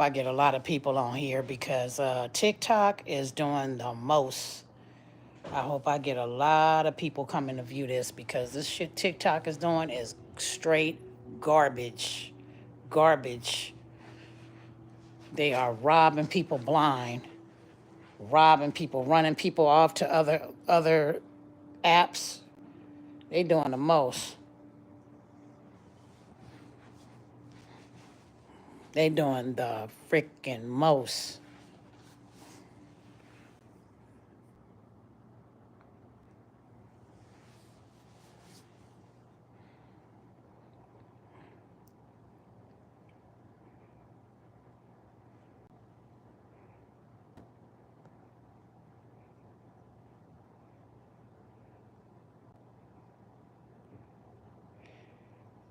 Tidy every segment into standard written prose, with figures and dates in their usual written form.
I get a lot of people on here because TikTok is doing the most. I hope I get a lot of people coming to view this because this shit TikTok is doing is straight garbage. Garbage. They are robbing people blind, robbing people, running people off to other apps. They doing the most. They doing the freaking most.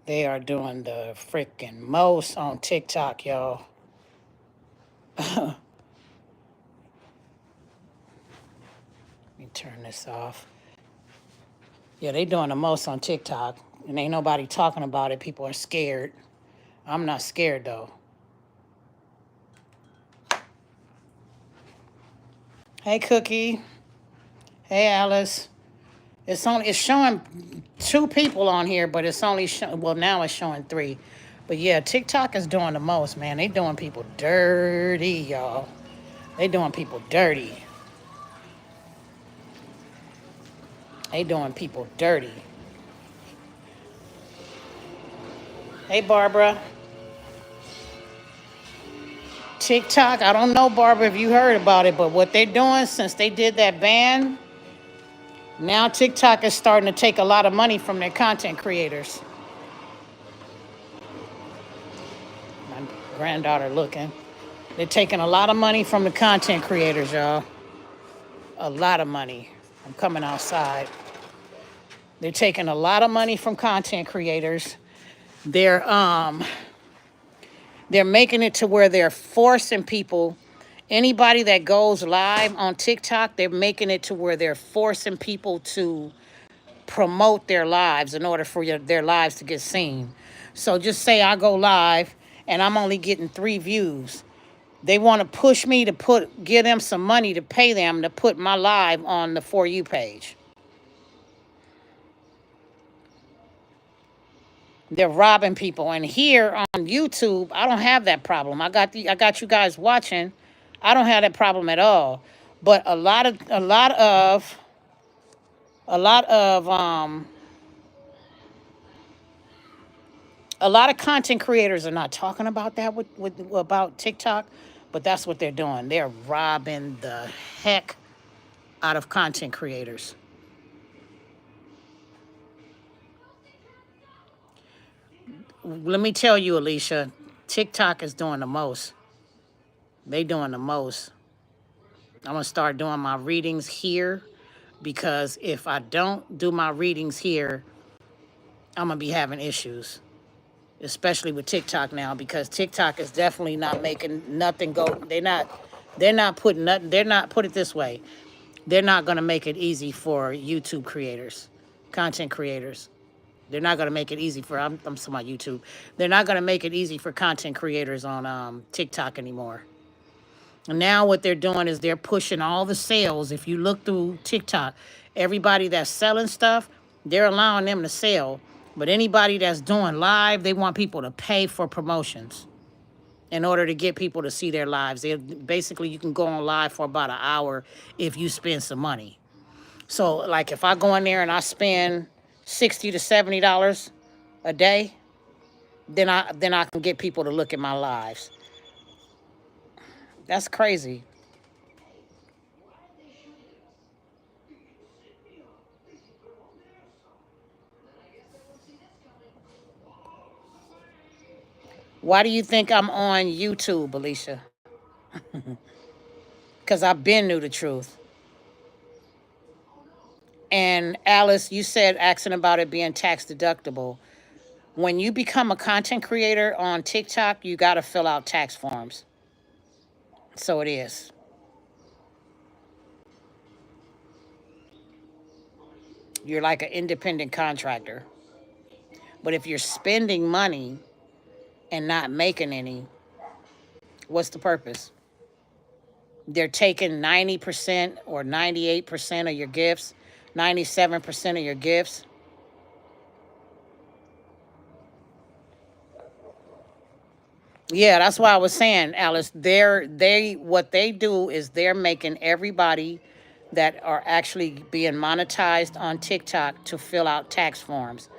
They are doing the freaking most on TikTok, y'all. Let me turn this off. Yeah, they doing the most on TikTok, and ain't nobody talking about it. People are scared. I'm not scared though. Hey, Cookie. Hey, Alice. It's showing 2 people on here, but it's only well, now it's showing 3. But yeah, TikTok is doing the most, man. They doing people dirty, y'all. They doing people dirty. They doing people dirty. Hey, Barbara. TikTok, I don't know, Barbara, if you heard about it, but what they're doing since they did that ban, now TikTok is starting to take a lot of money from their content creators. My granddaughter looking. They're taking a lot of money from the content creators, y'all. A lot of money. I'm coming outside. They're taking a lot of money from content creators. They're making it to where they're forcing people, anybody that goes live on TikTok, they're making it to where they're forcing people to promote their lives in order for their lives to get seen. So just say I go live and I'm only getting 3 views. They want to push me to give them some money to pay them to put my live on the For You page. They're robbing people. And here on YouTube, I don't have that problem. I got you guys watching. I don't have that problem at all. But a lot of content creators are not talking about that about TikTok, but that's what they're doing. They're robbing the heck out of content creators. Let me tell you, Alicia, TikTok is doing the most. They doing the most. I'm gonna start doing my readings here because if I don't do my readings here, I'm gonna be having issues, especially with TikTok now because TikTok is definitely not making nothing go. They're not putting nothing. They're not put it this way. They're not gonna make it easy for YouTube creators, content creators. They're not gonna make it easy for. I'm talking about YouTube. They're not gonna make it easy for content creators on TikTok anymore. Now what they're doing is they're pushing all the sales. If you look through TikTok, everybody that's selling stuff, they're allowing them to sell. But anybody that's doing live, they want people to pay for promotions in order to get people to see their lives. Basically, you can go on live for about an hour if you spend some money. So, like, if I go in there and I spend $60 to $70 a day, then I can get people to look at my lives. That's crazy. Why do you think I'm on YouTube, Alicia? Because I've been knew the truth. And Alice, you said asking about it being tax deductible. When you become a content creator on TikTok, you got to fill out tax forms. So it is. You're like an independent contractor. But if you're spending money and not making any, What's the purpose? They're taking 90% or 98% of your gifts, 97% of your gifts. Yeah, that's why I was saying, Alice, what they do is they're making everybody that are actually being monetized on TikTok to fill out tax forms.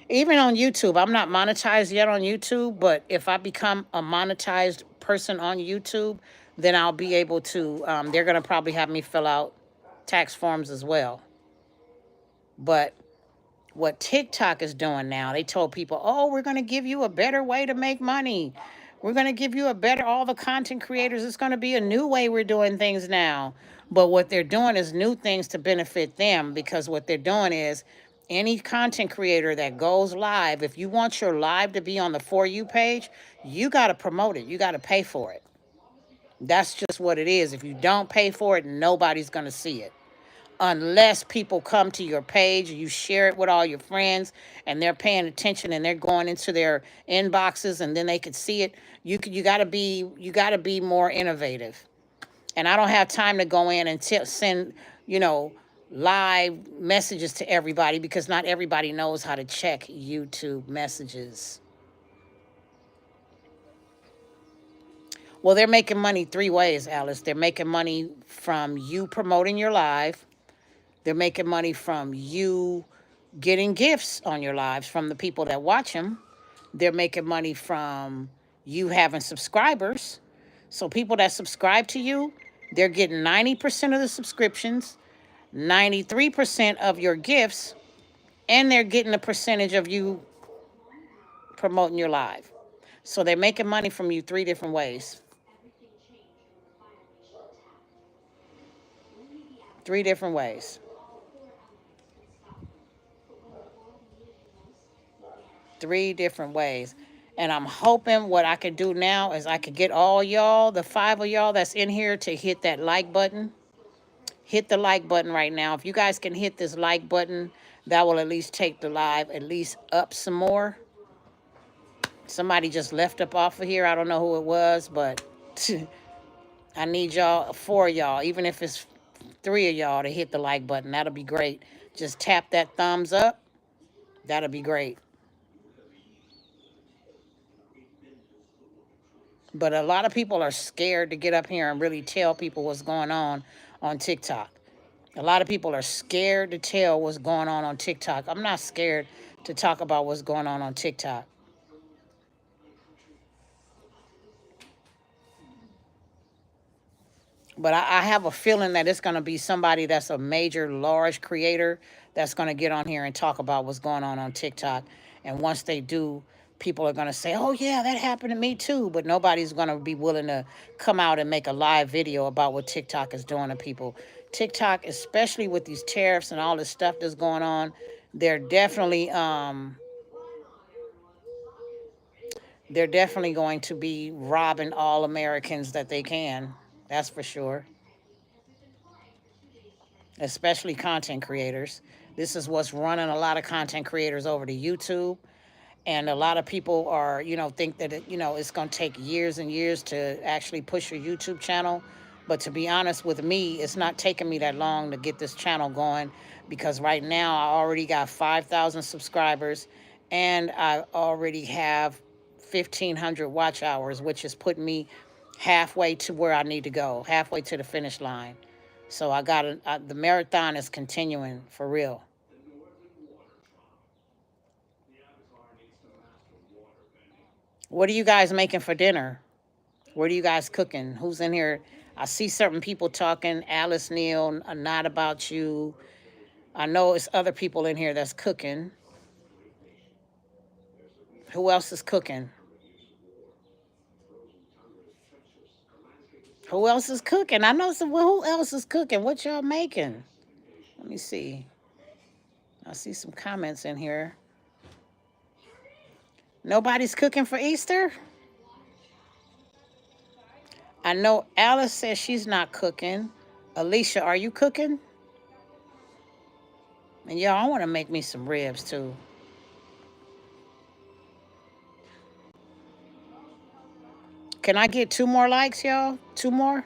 Even on YouTube, I'm not monetized yet on YouTube, but if I become a monetized person on YouTube, then I'll be able to, they're going to probably have me fill out tax forms as well. But what TikTok is doing now, they told people, oh, we're going to give you a better way to make money. We're going to give you a better, all the content creators, it's going to be a new way we're doing things now. But what they're doing is new things to benefit them, because what they're doing is any content creator that goes live, if you want your live to be on the For You page, you got to promote it. You got to pay for it. That's just what it is. If you don't pay for it, nobody's going to see it. Unless people come to your page, you share it with all your friends, and they're paying attention and they're going into their inboxes, and then they could see it. You got to be more innovative. And I don't have time to go in and send, you know, live messages to everybody, because not everybody knows how to check YouTube messages. Well, they're making money three ways, Alice. They're making money from you promoting your live. They're making money from you getting gifts on your lives from the people that watch them. They're making money from you having subscribers. So people that subscribe to you, they're getting 90% of the subscriptions, 93% of your gifts, and they're getting a percentage of you promoting your live. So they're making money from you three different ways. Three different ways. Three different ways. And I'm hoping what I could do now is I could get all y'all, the 5 of y'all that's in here, to hit that like button. Hit the like button right now. If you guys can hit this like button, that will at least take the live at least up some more. Somebody just left up off of here. I don't know who it was, but I need y'all, 4 of y'all, even if it's 3 of y'all, to hit the like button. That'll be great. Just tap that thumbs up. That'll be great. But a lot of people are scared to get up here and really tell people what's going on TikTok. A lot of people are scared to tell what's going on TikTok. I'm not scared to talk about what's going on TikTok. But I have a feeling that it's going to be somebody that's a major, large creator that's going to get on here and talk about what's going on TikTok. And once they do, people are going to say, oh, yeah, that happened to me too. But nobody's going to be willing to come out and make a live video about what TikTok is doing to people. TikTok, especially with these tariffs and all this stuff that's going on, they're definitely going to be robbing all Americans that they can. That's for sure. Especially content creators. This is what's running a lot of content creators over to YouTube. And a lot of people are, think that, it's going to take years and years to actually push your YouTube channel. But to be honest with me, it's not taking me that long to get this channel going, because right now I already got 5,000 subscribers and I already have 1,500 watch hours, which is putting me halfway to where I need to go, halfway to the finish line. So the marathon is continuing for real. What are you guys making for dinner? What are you guys cooking? Who's in here? I see certain people talking. Alice Neal, Not About You. I know it's other people in here that's cooking. Who else is cooking? Who else is cooking? I know some. Well, who else is cooking? What y'all making? Let me see. I see some comments in here. Nobody's cooking for Easter? I know Alice says she's not cooking. Alicia, are you cooking? And y'all, I want to make me some ribs too. Can I get 2 more likes, y'all? 2 more?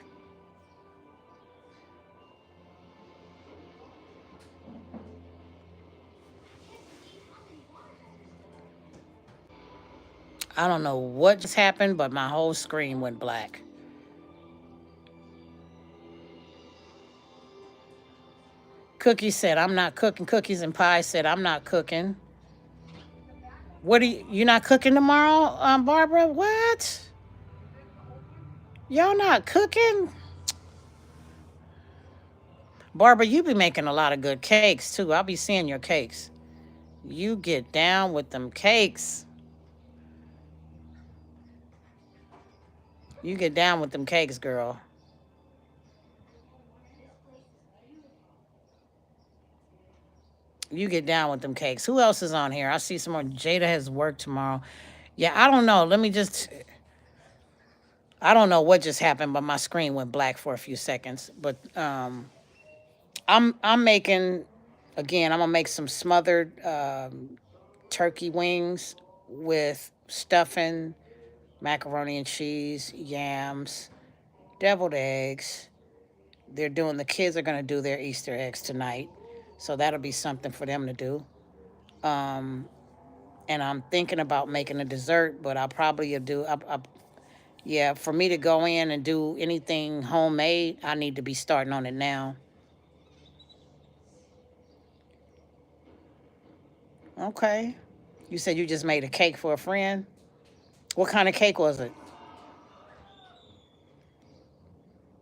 I don't know what just happened, but my whole screen went black. Cookie said, I'm not cooking. Cookies and Pie said, I'm not cooking. What are you not cooking tomorrow, Barbara? What? Y'all not cooking? Barbara, you be making a lot of good cakes too. I'll be seeing your cakes. You get down with them cakes. You get down with them cakes, girl. You get down with them cakes. Who else is on here? I see some more. Jada has work tomorrow. Yeah, I don't know. Let me just. I don't know what just happened, but my screen went black for a few seconds. But I'm making. Again, I'm gonna make some smothered turkey wings with stuffing, macaroni and cheese, yams, deviled eggs. They're doing. The kids are gonna do their Easter eggs tonight, so that'll be something for them to do. Um, and I'm thinking about making a dessert, but I'll probably do. Yeah, for me to go in and do anything homemade, I need to be starting on it now. Okay. You said you just made a cake for a friend. What kind of cake was it?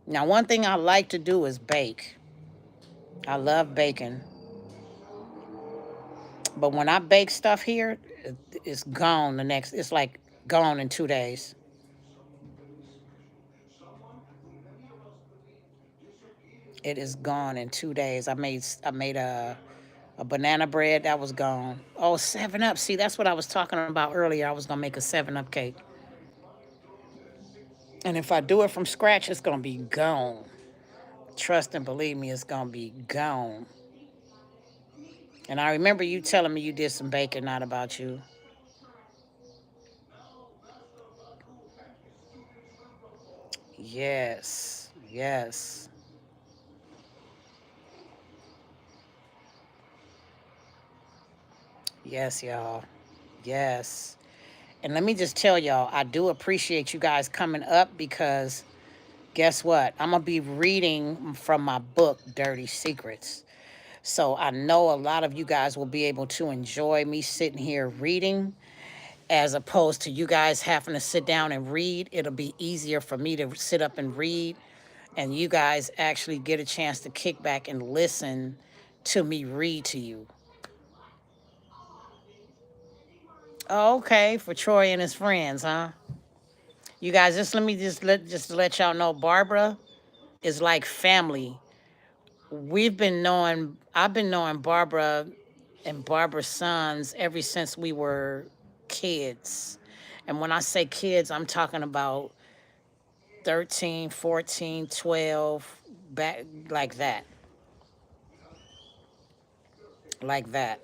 Now, one thing I like to do is bake. I love baking. But when I bake stuff here, it's gone the next, it's like gone in 2 days. It is gone in 2 days. I made a banana bread that was gone. Oh, 7 Up. See, that's what I was talking about earlier. I was gonna make a 7 Up cake. And if I do it from scratch, it's gonna be gone. Trust and believe me, it's gonna be gone. And I remember you telling me you did some baking, not about you. Yes, yes, yes, y'all. Yes. And let me just tell y'all, I do appreciate you guys coming up because guess what? I'm going to be reading from my book, Dirty Secrets. So I know a lot of you guys will be able to enjoy me sitting here reading as opposed to you guys having to sit down and read. It'll be easier for me to sit up and read, and you guys actually get a chance to kick back and listen to me read to you. Oh, okay, for Troy and his friends, huh? You guys, just let me just let y'all know, Barbara is like family. I've been knowing Barbara and Barbara's sons ever since we were kids. And when I say kids, I'm talking about 13, 14, 12, back like that. Like that.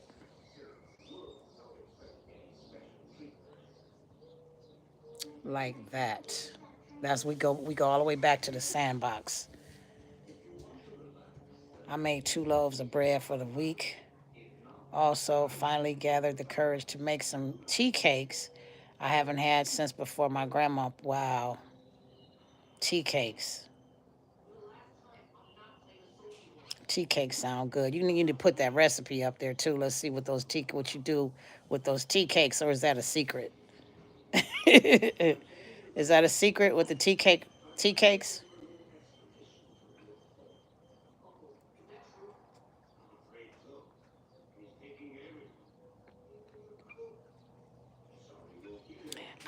Like that. That's we go all the way back to the sandbox. I made 2 loaves of bread for the week. Also, finally gathered the courage to make some tea cakes I haven't had since before my grandma. Wow, tea cakes. Tea cakes sound good. You need to put that recipe up there too. Let's see what you do with those tea cakes, or is that a secret? Is that a secret with the tea cakes?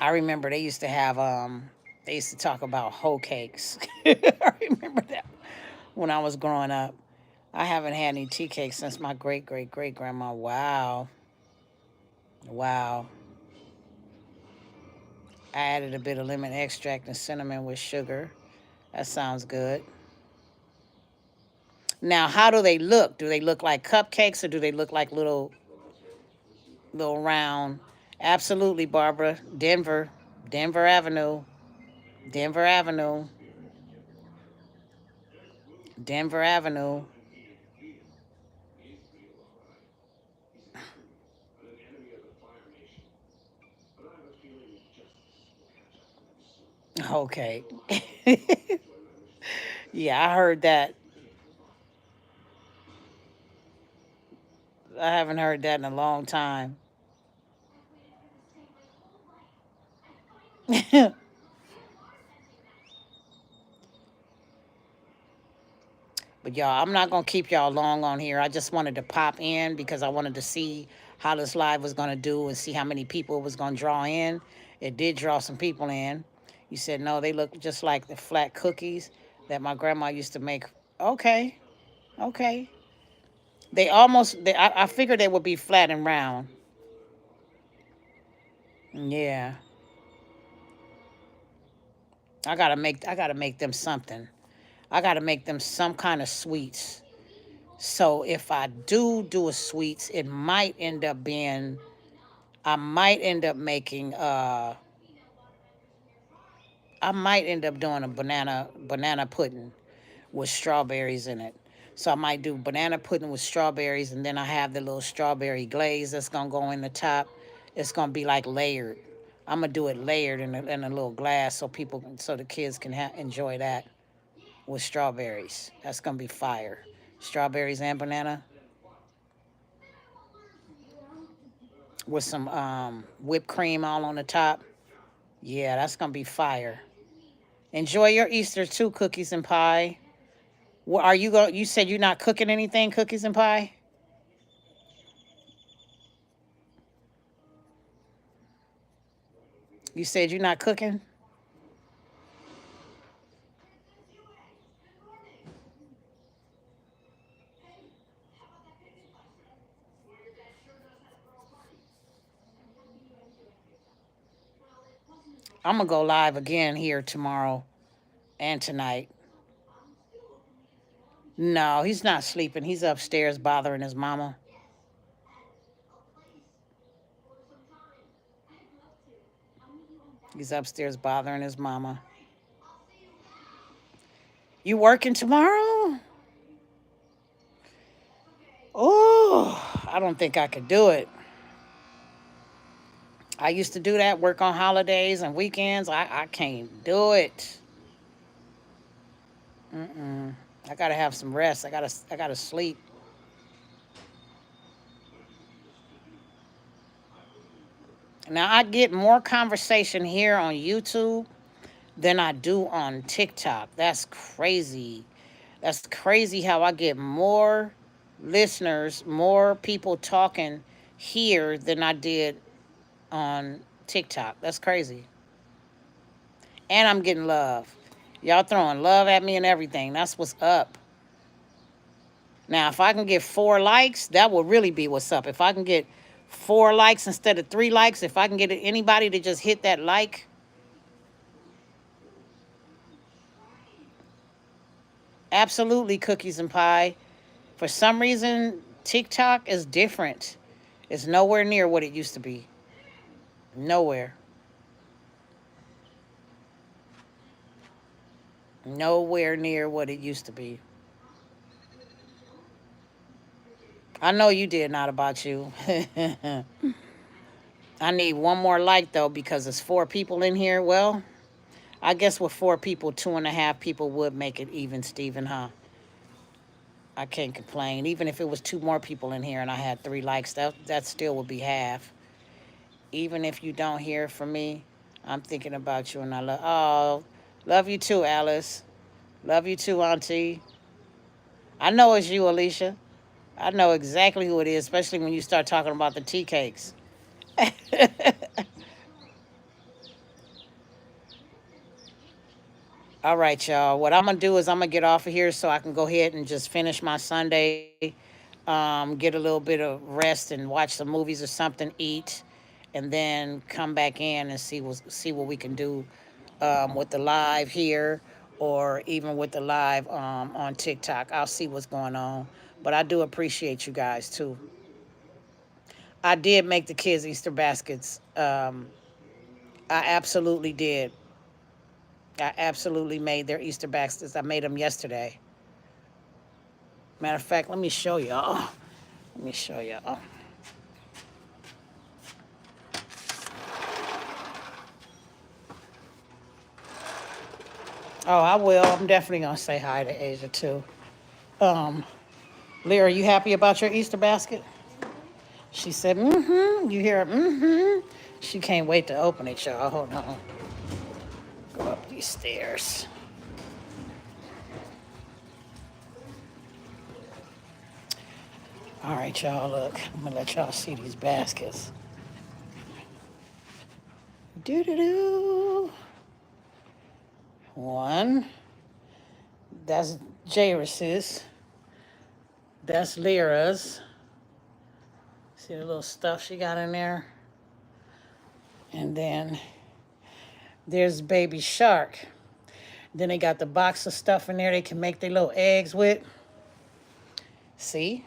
I remember they used to talk about hoe cakes. I remember that when I was growing up. I haven't had any tea cakes since my great grandma. Wow. Wow. I added a bit of lemon extract and cinnamon with sugar. That sounds good. Now, how do they look? Do they look like cupcakes or do they look like little round? Absolutely, Barbara. Denver Avenue. Denver Avenue. Denver Avenue. Okay. Yeah, I heard that. I haven't heard that in a long time. But y'all, I'm not gonna keep y'all long on here. I just wanted to pop in because I wanted to see how this live was gonna do and see how many people it was gonna draw in. It did draw some people in. You said no, they look just like the flat cookies that my grandma used to make. Okay, okay. I figured they would be flat and round. Yeah. I gotta make them something. I gotta make them some kind of sweets. So if I do a sweets, it might end up being I might end up making I might end up doing a banana pudding with strawberries in it. So I might do banana pudding with strawberries, and then I have the little strawberry glaze that's gonna go in the top. It's gonna be like layered. I'm gonna do it layered in a little glass so so the kids can enjoy that with strawberries. That's gonna be fire. Strawberries and banana with some whipped cream all on the top. Yeah, that's gonna be fire. Enjoy your Easter too, cookies and pie. What are you going? You said you're not cooking anything, cookies and pie. You said you're not cooking. I'm gonna go live again here tomorrow and tonight. No, he's not sleeping. He's upstairs bothering his mama. He's upstairs bothering his mama. You working tomorrow? Oh, I don't think I could do it. I used to do that, work on holidays and weekends. I can't do it. Mm-mm. I gotta have some rest. I gotta sleep. Now I get more conversation here on YouTube than I do on TikTok. That's crazy. That's crazy how I get more listeners, more people talking here than I did on TikTok. That's crazy. And I'm getting love. Y'all throwing love at me and everything. That's what's up. Now, if I can get 4 likes, that will really be what's up. If I can get 4 likes instead of 3 likes, if I can get anybody to just hit that like, absolutely cookies and pie. For some reason, TikTok is different. It's nowhere near what it used to be. Nowhere. Nowhere near what it used to be. I know you did, not about you. I need one more like though because it's 4 people in here. Well, I guess with 4 people, 2.5 people would make it even, Steven, huh? I can't complain. Even if it was 2 more people in here and I had 3 likes, that still would be half. Even if you don't hear from me, I'm thinking about you and love you too, Alice. Love you too, Auntie. I know it's you, Alicia. I know exactly who it is, especially when you start talking about the tea cakes. All right, y'all. What I'm gonna do is I'm gonna get off of here so I can go ahead and just finish my Sunday, get a little bit of rest and watch some movies or something, eat, and then come back in and see what we can do with the live here or even with the live on TikTok. I'll see what's going on. But I do appreciate you guys too. I did make the kids Easter baskets. I absolutely did. I absolutely made their Easter baskets. I made them yesterday. Matter of fact, let me show y'all. Let me show y'all. Oh, I will. I'm definitely going to say hi to Asia, too. Lyra, you happy about your Easter basket? She said, mm-hmm. You hear her, mm-hmm. She can't wait to open it, y'all. Hold on. Go up these stairs. All right, y'all, look. I'm going to let y'all see these baskets. Doo-doo-doo. One. That's Jairus's. That's Lyra's. See the little stuff she got in there? And then there's Baby Shark. Then they got the box of stuff in there they can make their little eggs with. See?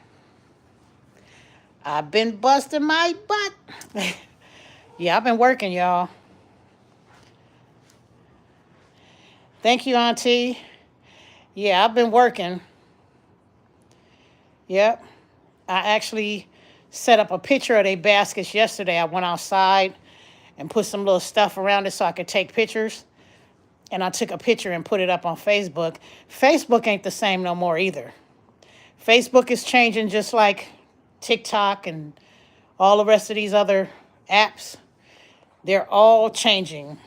I've been busting my butt. Yeah, I've been working, y'all. Thank you, Auntie. Yeah, I've been working. Yep. I actually set up a picture of their baskets yesterday. I went outside and put some little stuff around it so I could take pictures. And I took a picture and put it up on Facebook. Facebook ain't the same no more either. Facebook is changing just like TikTok and all the rest of these other apps. They're all changing.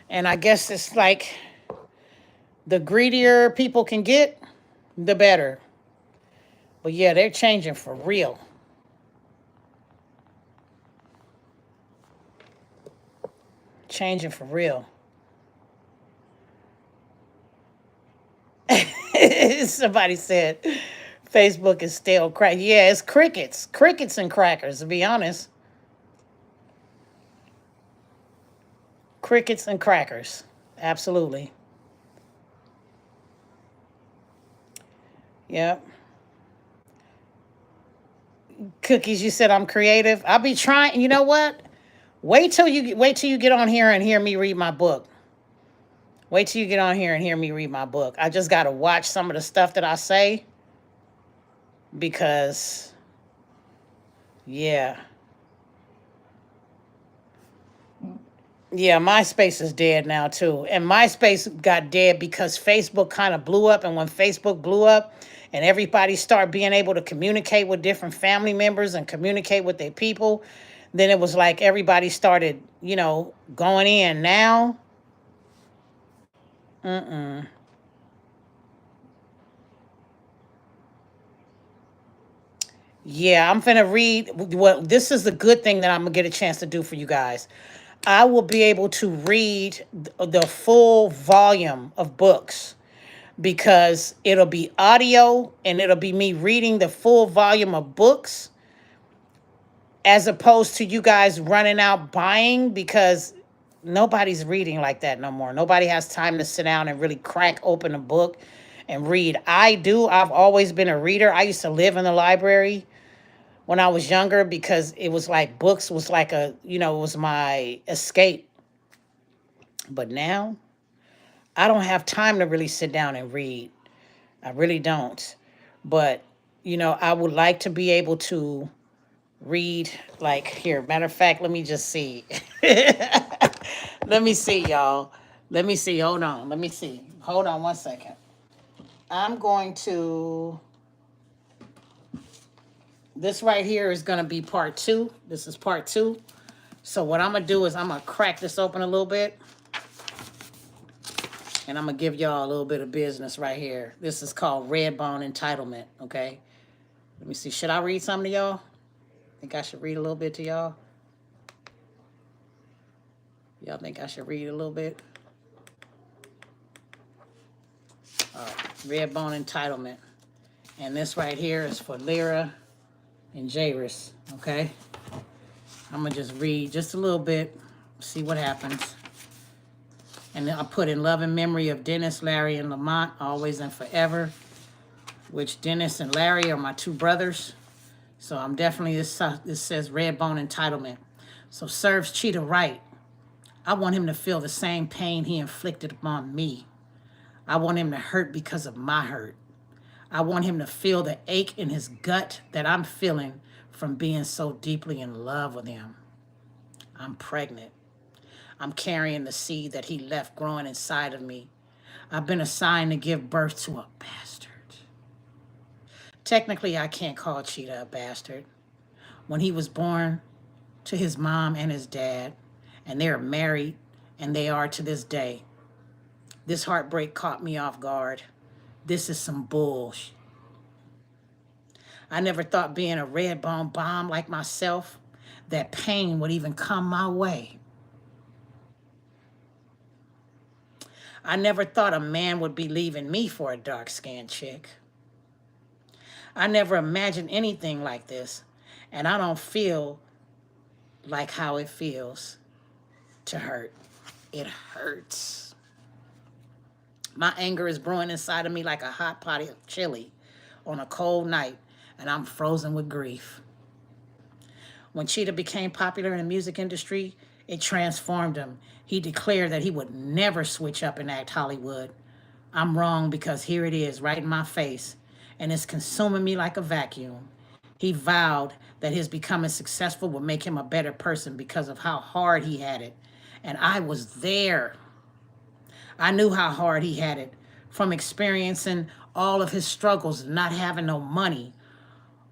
And I guess it's like the greedier people can get, the better. But yeah, they're changing for real. Changing for real. Somebody said Facebook is stale crack. Yeah, it's crickets. Crickets and crackers, to be honest. Crickets and crackers. Absolutely. Yep. Cookies, you said I'm creative. I'll be trying. You know what? Wait till you get on here and hear me read my book. Wait till you get on here and hear me read my book. I just got to watch some of the stuff that I say because, yeah. Yeah, MySpace is dead now, too. And MySpace got dead because Facebook kind of blew up. And when Facebook blew up and everybody started being able to communicate with different family members and communicate with their people, then it was like everybody started, going in. Now, yeah, I'm finna read. Well, this is the good thing that I'm gonna get a chance to do for you guys. I will be able to read the full volume of books because it'll be audio and it'll be me reading the full volume of books as opposed to you guys running out buying because nobody's reading like that no more. Nobody has time to sit down and really crack open a book and read. I do. I've always been a reader. I used to live in the library when I was younger because it was like books was like it was my escape. But now I don't have time to really sit down and read. I really don't. But, I would like to be able to read like here. Matter of fact, let me just see. Let me see, y'all. Let me see. Hold on. Let me see. Hold on 1 second. I'm going to... This right here is going to be part 2. This is part 2. So what I'm going to do is I'm going to crack this open a little bit. And I'm going to give y'all a little bit of business right here. This is called Red Bone Entitlement, okay? Let me see. Should I read something to y'all? Think I should read a little bit to y'all? Y'all think I should read a little bit? All right. Red Bone Entitlement. And this right here is for Lyra and Jairus, okay? I'm going to just read just a little bit, see what happens. And then I put in love and memory of Dennis, Larry, and Lamont, always and forever, which Dennis and Larry are my 2 brothers. So I'm definitely, this says Red Bone Entitlement. So serves Cheetah right. I want him to feel the same pain he inflicted upon me. I want him to hurt because of my hurt. I want him to feel the ache in his gut that I'm feeling from being so deeply in love with him. I'm pregnant. I'm carrying the seed that he left growing inside of me. I've been assigned to give birth to a bastard. Technically, I can't call Cheetah a bastard. When he was born to his mom and his dad, and they're married, and they are to this day, this heartbreak caught me off guard. This is some bullshit. I never thought being a red bone bomb like myself, that pain would even come my way. I never thought a man would be leaving me for a dark-skinned chick. I never imagined anything like this, and I don't feel like how it feels to hurt. It hurts. My anger is brewing inside of me like a hot pot of chili on a cold night, and I'm frozen with grief. When Cheetah became popular in the music industry, it transformed him. He declared that he would never switch up and act Hollywood. I'm wrong because here it is right in my face, and it's consuming me like a vacuum. He vowed that his becoming successful would make him a better person because of how hard he had it. And I was there. I knew how hard he had it from experiencing all of his struggles, not having no money.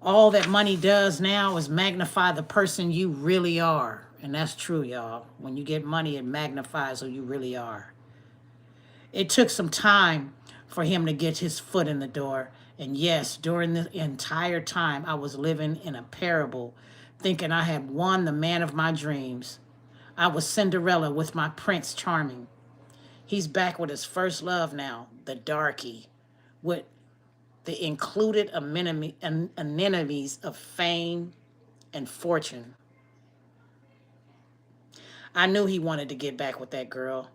All that money does now is magnify the person you really are. And that's true, y'all. When you get money, it magnifies who you really are. It took some time for him to get his foot in the door. And yes, during the entire time, I was living in a parable, thinking I had won the man of my dreams. I was Cinderella with my Prince Charming. He's back with his first love now, the darky, with the included anemones of fame and fortune. I knew he wanted to get back with that girl,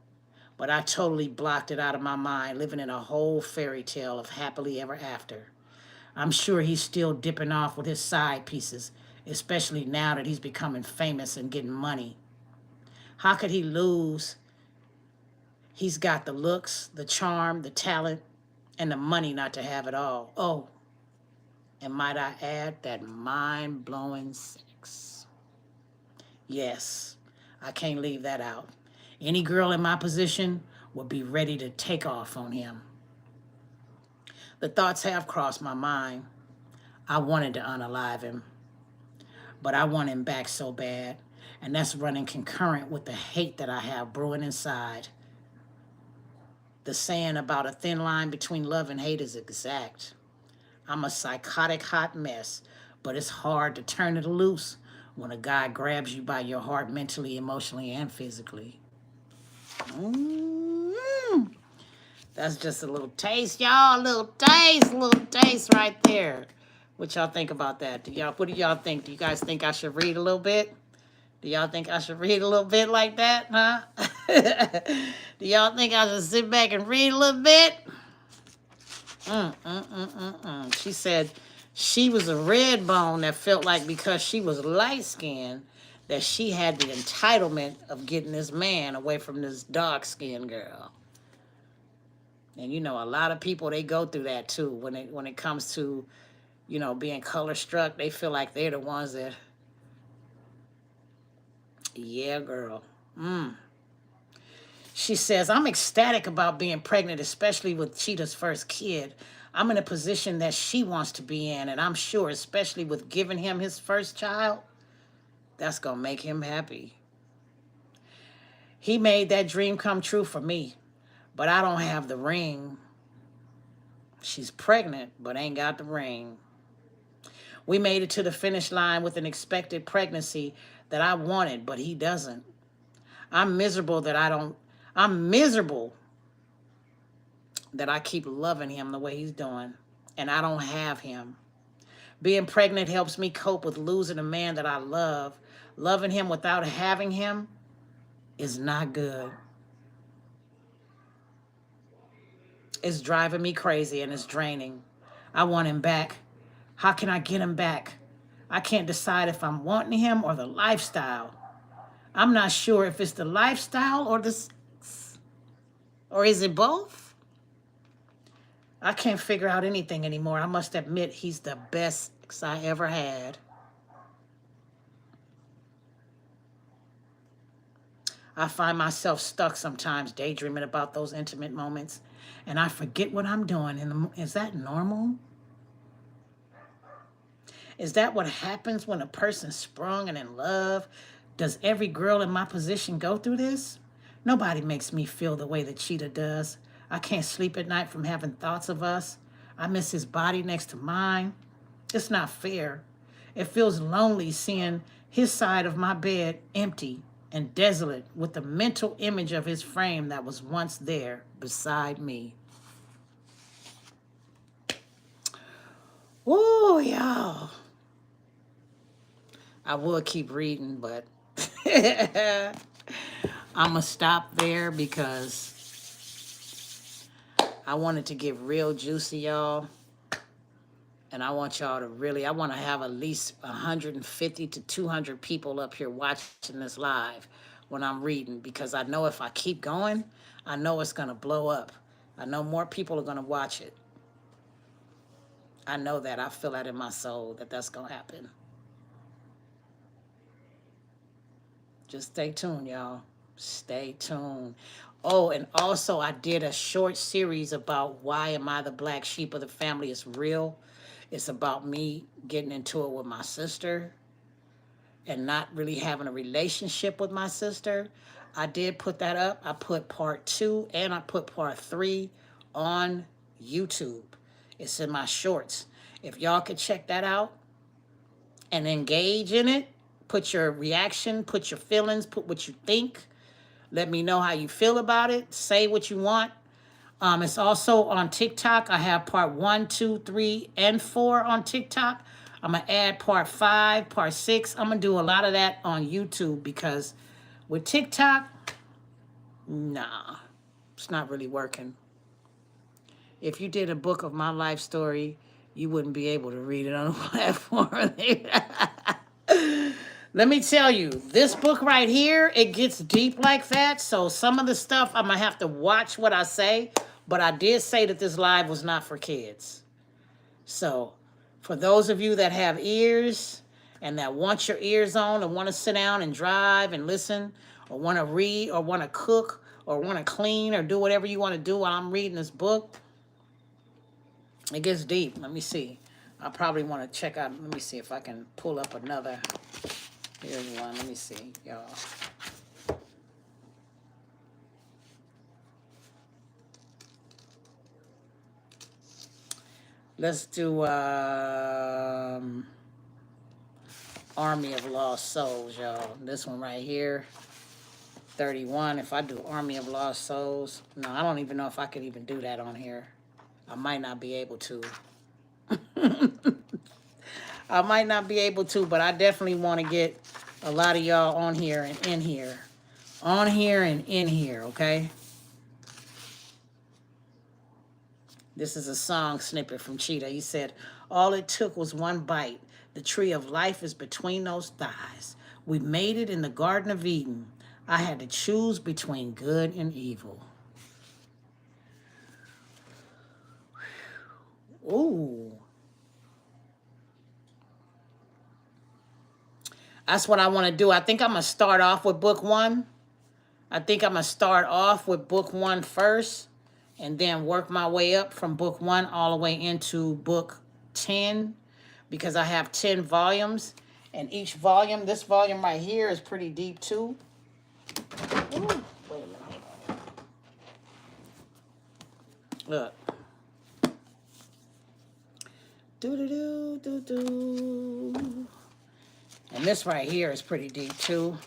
but I totally blocked it out of my mind, living in a whole fairy tale of happily ever after. I'm sure he's still dipping off with his side pieces, especially now that he's becoming famous and getting money. How could he lose? He's got the looks, the charm, the talent, and the money not to have it all. Oh, and might I add, that mind-blowing sex. Yes, I can't leave that out. Any girl in my position would be ready to take off on him. The thoughts have crossed my mind. I wanted to unalive him, but I want him back so bad, and that's running concurrent with the hate that I have brewing inside. The saying about a thin line between love and hate is exact. I'm a psychotic hot mess, but it's hard to turn it loose when a guy grabs you by your heart mentally, emotionally, and physically. That's just a little taste, y'all. A little taste right there. What y'all think about that? What do y'all think? Do you guys think I should read a little bit? Do y'all think I should read a little bit like that, huh? Do y'all think I should sit back and read a little bit? She said she was a red bone that felt like because she was light-skinned that she had the entitlement of getting this man away from this dark-skinned girl. And you know, a lot of people, they go through that too. When it comes to, you know, being color-struck, they feel like they're the ones that... Yeah, girl. She says, I'm ecstatic about being pregnant, especially with Cheetah's first kid. I'm in a position that she wants to be in, and I'm sure, especially with giving him his first child, that's going to make him happy. He made that dream come true for me, but I don't have the ring. She's pregnant, but ain't got the ring. We made it to the finish line with an expected pregnancy that I wanted, but he doesn't. I'm miserable that I keep loving him the way he's doing, and I don't have him. Being pregnant helps me cope with losing a man that I love. Loving him without having him is not good. It's driving me crazy and it's draining. I want him back. How can I get him back? I can't decide if I'm wanting him or the lifestyle. I'm not sure if it's the lifestyle or the, or is it both? I can't figure out anything anymore. I must admit, he's the best ex I ever had. I find myself stuck sometimes daydreaming about those intimate moments, and I forget what I'm doing. Is that normal? Is that what happens when a person's sprung and in love? Does every girl in my position go through this? Nobody makes me feel the way that Cheetah does. I can't sleep at night from having thoughts of us. I miss his body next to mine. It's not fair. It feels lonely seeing his side of my bed empty and desolate with the mental image of his frame that was once there beside me. Woo, y'all. I would keep reading, but I'm going to stop there because I wanted to get real juicy, y'all. And I want y'all to really, I want to have at least 150 to 200 people up here watching this live when I'm reading, because I know if I keep going, I know it's going to blow up. I know more people are going to watch it. I know that. I feel that in my soul that that's going to happen. Just stay tuned, y'all. Stay tuned. Oh, and also I did a short series about why am I the black sheep of the family. It's real. It's about me getting into it with my sister and not really having a relationship with my sister. I did put that up. I put part 2 and I put part 3 on YouTube. It's in my shorts. If y'all could check that out and engage in it, put your reaction, put your feelings, put what you think. Let me know how you feel about it. Say what you want. It's also on TikTok. I have part 1, 2, 3, and 4 on TikTok. I'm going to add part 5, part 6. I'm going to do a lot of that on YouTube because with TikTok, nah, it's not really working. If you did a book of my life story, you wouldn't be able to read it on a platform. Let me tell you, this book right here, it gets deep like that. So some of the stuff, I'm going to have to watch what I say. But I did say that this live was not for kids. So for those of you that have ears and that want your ears on and want to sit down and drive and listen or want to read or want to cook or want to clean or do whatever you want to do while I'm reading this book, it gets deep. Let me see. I probably want to check out. Let me see if I can pull up another. Here's one. Let me see, y'all. Let's do Army of Lost Souls, y'all. This one right here, 31. If I do Army of Lost Souls, no, I don't even know if I could even do that on here. I might not be able to. I might not be able to, but I definitely want to get a lot of y'all on here and in here. On here and in here, okay? This is a song snippet from Cheetah. He said, all it took was one bite. The tree of life is between those thighs. We made it in the Garden of Eden. I had to choose between good and evil. Ooh. That's what I want to do. I think I'm going to start off with book 1. I think I'm going to start off with book 1 first and then work my way up from book 1 all the way into book 10 because I have 10 volumes. And each volume, this volume right here is pretty deep too. Ooh, wait a minute. Look. Do-do-do-do-do. And this right here is pretty deep too.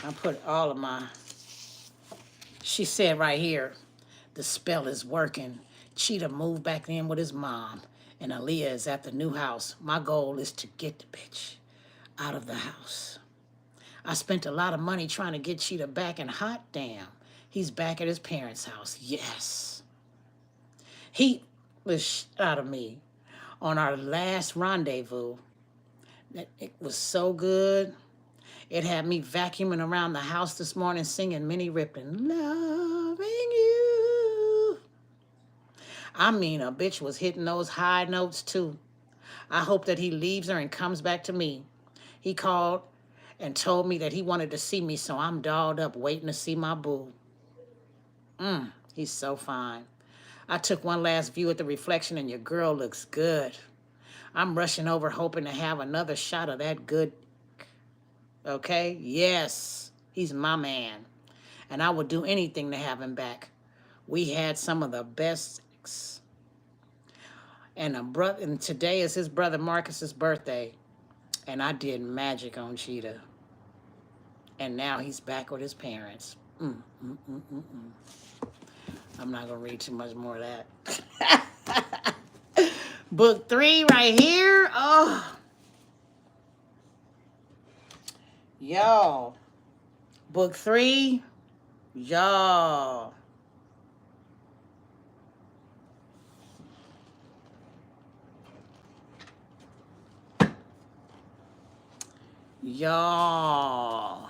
I put all of my, she said right here, the spell is working. Cheetah moved back in with his mom, and Aaliyah is at the new house. My goal is to get the bitch out of the house. I spent a lot of money trying to get Cheetah back, and hot damn, he's back at his parents' house. Yes. He was out of me on our last rendezvous. It was so good. It had me vacuuming around the house this morning singing Minnie Ripley, loving you. I mean, a bitch was hitting those high notes too. I hope that he leaves her and comes back to me. He called and told me that he wanted to see me, so I'm dolled up waiting to see my boo. He's so fine. I took one last view at the reflection and your girl looks good. I'm rushing over hoping to have another shot of that good. Okay? Yes, he's my man. And I would do anything to have him back. We had some of the best sex. And today is his brother Marcus's birthday. And I did magic on Cheetah. And now he's back with his parents. I'm not going to read too much more of that. Book 3 right here. Oh. Y'all. Book 3. Y'all. Y'all.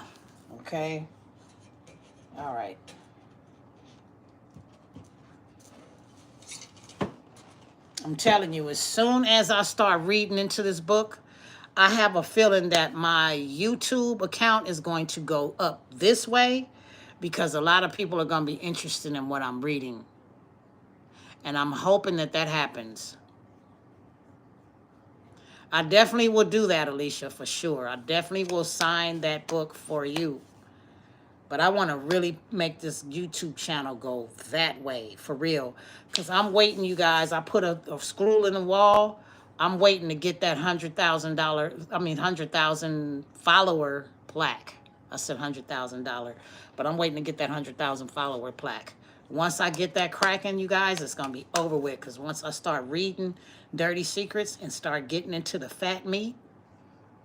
Okay. All right. I'm telling you, as soon as I start reading into this book, I have a feeling that my YouTube account is going to go up this way because a lot of people are going to be interested in what I'm reading. And I'm hoping that that happens. I definitely will do that, Alicia, for sure. I definitely will sign that book for you. But I want to really make this YouTube channel go that way, for real. Because I'm waiting, you guys. I put a scroll in the wall. I'm waiting to get that $100,000 follower plaque. I said $100,000. But I'm waiting to get that 100,000 follower plaque. Once I get that cracking, you guys, it's going to be over with. Because once I start reading Dirty Secrets and start getting into the fat meat,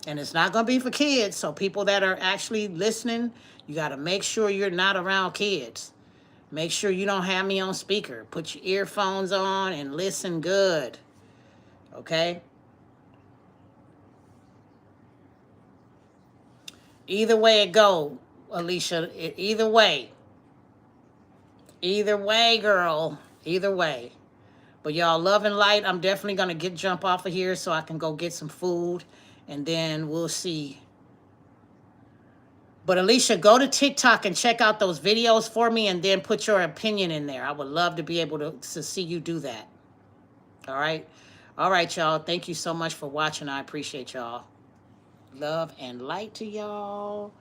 and it's not going to be for kids. So people that are actually listening, you got to make sure you're not around kids. Make sure you don't have me on speaker. Put your earphones on and listen good. Okay? Either way it go, Alicia. Either way. Either way, girl. Either way. But y'all, love and light. I'm definitely going to jump off of here so I can go get some food. And then we'll see. But Alicia, go to TikTok and check out those videos for me and then put your opinion in there. I would love to be able to see you do that. All right? All right, y'all. Thank you so much for watching. I appreciate y'all. Love and light to y'all.